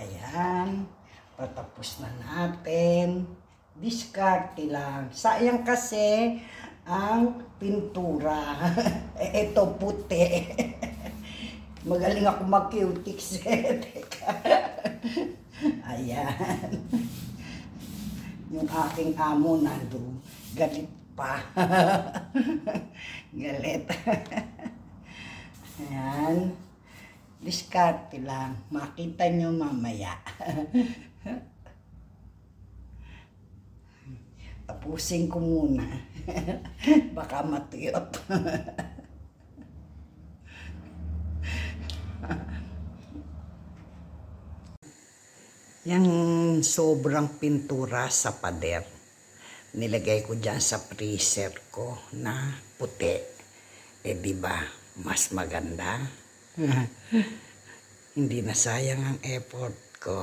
Ayan. Patapos na natin. Diskarte lang. Sayang kasi ang pintura. Ito puti. Magaling ako mag-cutics. Teka. Ayan. Yung aking amo nandun. Galit pa. Galit. Ayan. Diskarte lang. Makita nyo mamaya. Tapusin ko muna. Baka matuyot. Yang sobrang pintura sa pader. Nilagay ko dyan sa freezer ko na puti. Diba, mas maganda. Hindi na sayang ang effort ko.